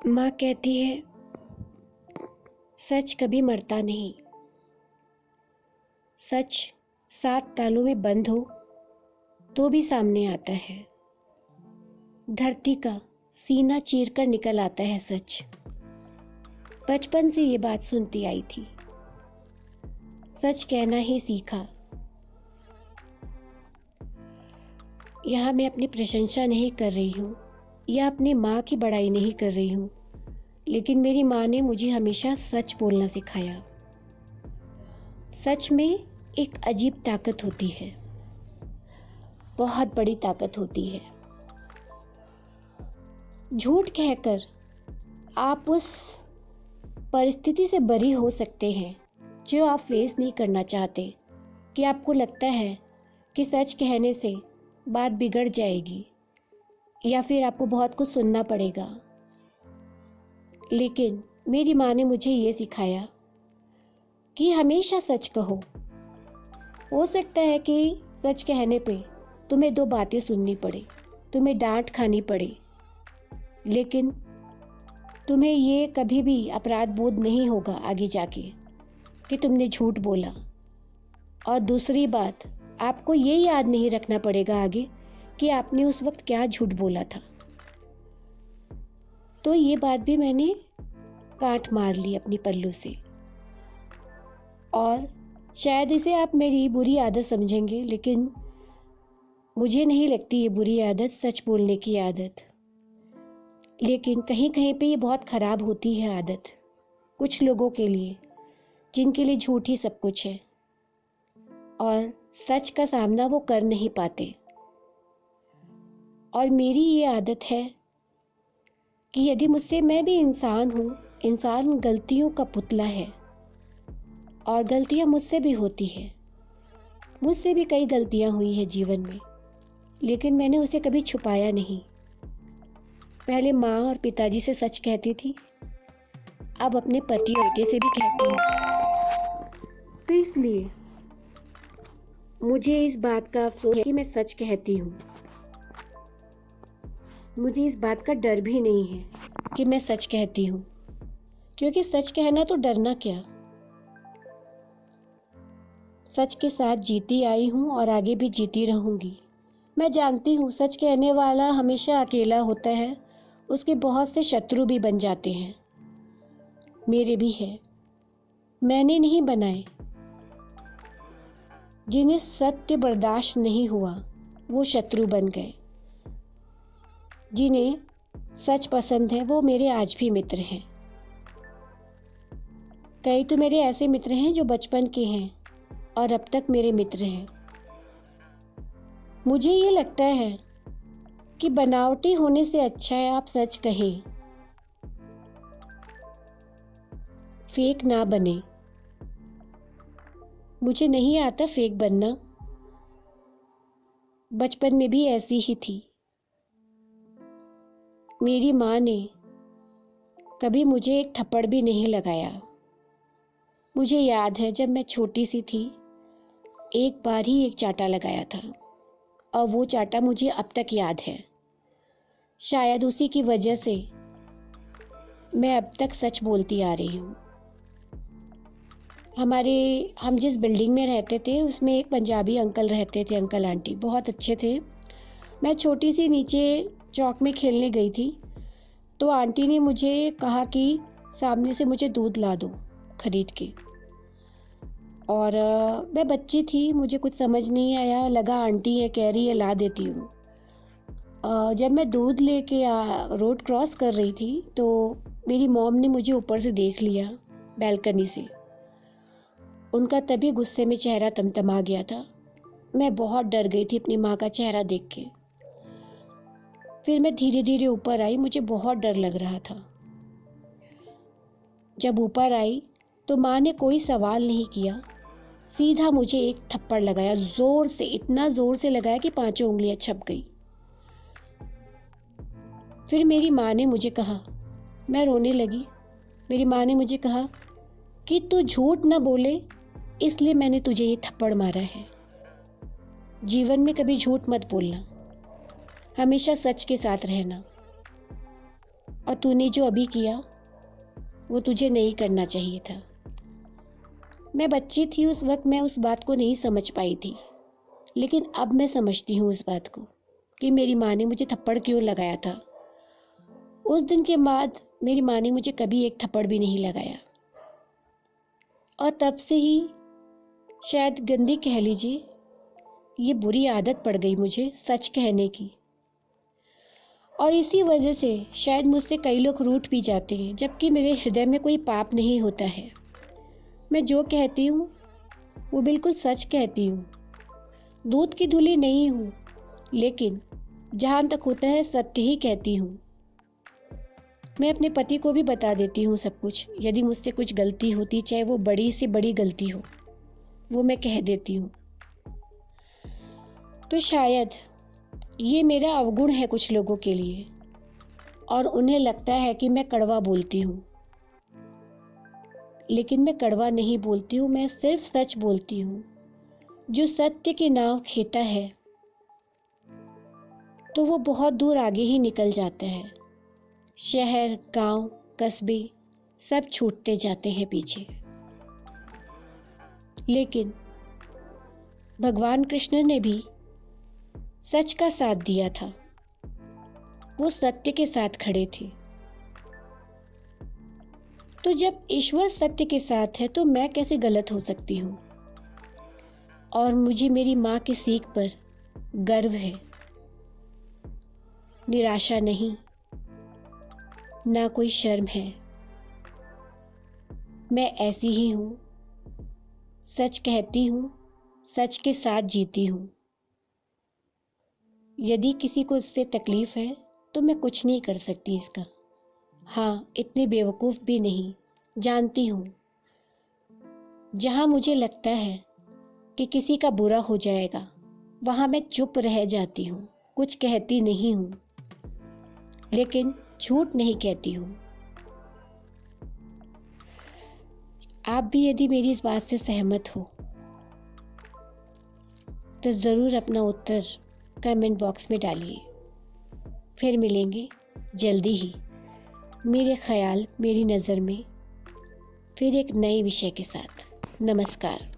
माँ कहती है सच कभी मरता नहीं। सच 7 तालों में बंद हो तो भी सामने आता है। धरती का सीना चीर कर निकल आता है सच। बचपन से ये बात सुनती आई थी। सच कहना ही सीखा। यहाँ मैं अपनी प्रशंसा नहीं कर रही हूँ या अपनी माँ की बड़ाई नहीं कर रही हूँ, लेकिन मेरी माँ ने मुझे हमेशा सच बोलना सिखाया। सच में एक अजीब ताकत होती है, बहुत बड़ी ताकत होती है। झूठ कहकर आप उस परिस्थिति से बरी हो सकते हैं जो आप फेस नहीं करना चाहते, कि आपको लगता है कि सच कहने से बात बिगड़ जाएगी या फिर आपको बहुत कुछ सुनना पड़ेगा। लेकिन मेरी माँ ने मुझे ये सिखाया कि हमेशा सच कहो। हो सकता है कि सच कहने पे तुम्हें 2 बातें सुननी पड़े, तुम्हें डांट खानी पड़े, लेकिन तुम्हें ये कभी भी अपराध बोध नहीं होगा आगे जाके कि तुमने झूठ बोला। और दूसरी बात, आपको ये याद नहीं रखना पड़ेगा आगे कि आपने उस वक्त क्या झूठ बोला था। तो ये बात भी मैंने काट मार ली अपनी पल्लू से। और शायद इसे आप मेरी बुरी आदत समझेंगे, लेकिन मुझे नहीं लगती ये बुरी आदत, सच बोलने की आदत। लेकिन कहीं कहीं पे ये बहुत ख़राब होती है आदत, कुछ लोगों के लिए जिनके लिए झूठ ही सब कुछ है और सच का सामना वो कर नहीं पाते। और मेरी ये आदत है कि यदि मुझसे, मैं भी इंसान हूँ, इंसान गलतियों का पुतला है और गलतियाँ मुझसे भी होती हैं। मुझसे भी कई गलतियाँ हुई हैं जीवन में, लेकिन मैंने उसे कभी छुपाया नहीं। पहले माँ और पिताजी से सच कहती थी, अब अपने पति और बेटे से भी कहती हूँ। तो इसलिए मुझे इस बात का अफसोस है कि मैं सच कहती हूँ। मुझे इस बात का डर भी नहीं है कि मैं सच कहती हूँ, क्योंकि सच कहना तो डरना क्या। सच के साथ जीती आई हूँ और आगे भी जीती रहूँगी। मैं जानती हूँ सच कहने वाला हमेशा अकेला होता है, उसके बहुत से शत्रु भी बन जाते हैं। मेरे भी है, मैंने नहीं बनाए। जिन्हें सत्य बर्दाश्त नहीं हुआ वो शत्रु बन गए। जिन्हें सच पसंद है वो मेरे आज भी मित्र हैं। कई तो मेरे ऐसे मित्र हैं जो बचपन के हैं और अब तक मेरे मित्र हैं। मुझे ये लगता है कि बनावटी होने से अच्छा है आप सच कहें, फेक ना बने। मुझे नहीं आता फेक बनना, बचपन में भी ऐसी ही थी। मेरी माँ ने कभी मुझे एक थप्पड़ भी नहीं लगाया। मुझे याद है जब मैं छोटी सी थी, एक बार ही एक चांटा लगाया था और वो चांटा मुझे अब तक याद है। शायद उसी की वजह से मैं अब तक सच बोलती आ रही हूँ। हम जिस बिल्डिंग में रहते थे उसमें एक पंजाबी अंकल रहते थे, अंकल आंटी बहुत अच्छे थे। मैं छोटी सी नीचे चौक में खेलने गई थी, तो आंटी ने मुझे कहा कि सामने से मुझे दूध ला दो खरीद के। और मैं बच्ची थी, मुझे कुछ समझ नहीं आया, लगा आंटी है कह रही है ला देती हूँ। जब मैं दूध लेके रोड क्रॉस कर रही थी तो मेरी मॉम ने मुझे ऊपर से देख लिया बैल्कनी से। उनका तभी गुस्से में चेहरा तमतमा गया था। मैं बहुत डर गई थी अपनी माँ का चेहरा देख के। फिर मैं धीरे धीरे ऊपर आई, मुझे बहुत डर लग रहा था। जब ऊपर आई तो माँ ने कोई सवाल नहीं किया, सीधा मुझे एक थप्पड़ लगाया, जोर से, इतना जोर से लगाया कि 5 उंगलियां छप गई। फिर मेरी माँ ने मुझे कहा, मैं रोने लगी। मेरी माँ ने मुझे कहा कि तू झूठ ना बोले इसलिए मैंने तुझे ये थप्पड़ मारा है। जीवन में कभी झूठ मत बोलना, हमेशा सच के साथ रहना। और तूने जो अभी किया वो तुझे नहीं करना चाहिए था। मैं बच्ची थी उस वक्त, मैं उस बात को नहीं समझ पाई थी, लेकिन अब मैं समझती हूँ उस बात को कि मेरी माँ ने मुझे थप्पड़ क्यों लगाया था। उस दिन के बाद मेरी माँ ने मुझे कभी एक थप्पड़ भी नहीं लगाया, और तब से ही शायद गंदी कह लीजिए, ये बुरी आदत पड़ गई मुझे सच कहने की। और इसी वजह से शायद मुझसे कई लोग रूठ भी जाते हैं, जबकि मेरे हृदय में कोई पाप नहीं होता है। मैं जो कहती हूँ वो बिल्कुल सच कहती हूँ। दूध की धुली नहीं हूँ, लेकिन जहाँ तक होता है सत्य ही कहती हूँ। मैं अपने पति को भी बता देती हूँ सब कुछ। यदि मुझसे कुछ गलती होती, चाहे वो बड़ी से बड़ी गलती हो, वो मैं कह देती हूँ। तो शायद ये मेरा अवगुण है कुछ लोगों के लिए, और उन्हें लगता है कि मैं कड़वा बोलती हूँ, लेकिन मैं कड़वा नहीं बोलती हूँ, मैं सिर्फ सच बोलती हूँ। जो सत्य की नाव खेता है तो वो बहुत दूर आगे ही निकल जाता है। शहर, गांव, कस्बे सब छूटते जाते हैं पीछे, लेकिन भगवान कृष्ण ने भी सच का साथ दिया था। वो सत्य के साथ खड़े थे। तो जब ईश्वर सत्य के साथ है तो मैं कैसे गलत हो सकती हूँ। और मुझे मेरी माँ की सीख पर गर्व है। निराशा नहीं, ना कोई शर्म है। मैं ऐसी ही हूँ, सच कहती हूँ, सच के साथ जीती हूँ। यदि किसी को इससे तकलीफ है तो मैं कुछ नहीं कर सकती इसका। हाँ, इतनी बेवकूफ़ भी नहीं। जानती हूँ, जहाँ मुझे लगता है कि किसी का बुरा हो जाएगा, वहाँ मैं चुप रह जाती हूँ, कुछ कहती नहीं हूँ, लेकिन झूठ नहीं कहती हूँ। आप भी यदि मेरी इस बात से सहमत हो तो ज़रूर अपना उत्तर कमेंट बॉक्स में डालिए। फिर मिलेंगे जल्दी ही, मेरे ख्याल, मेरी नज़र में, फिर एक नए विषय के साथ। नमस्कार।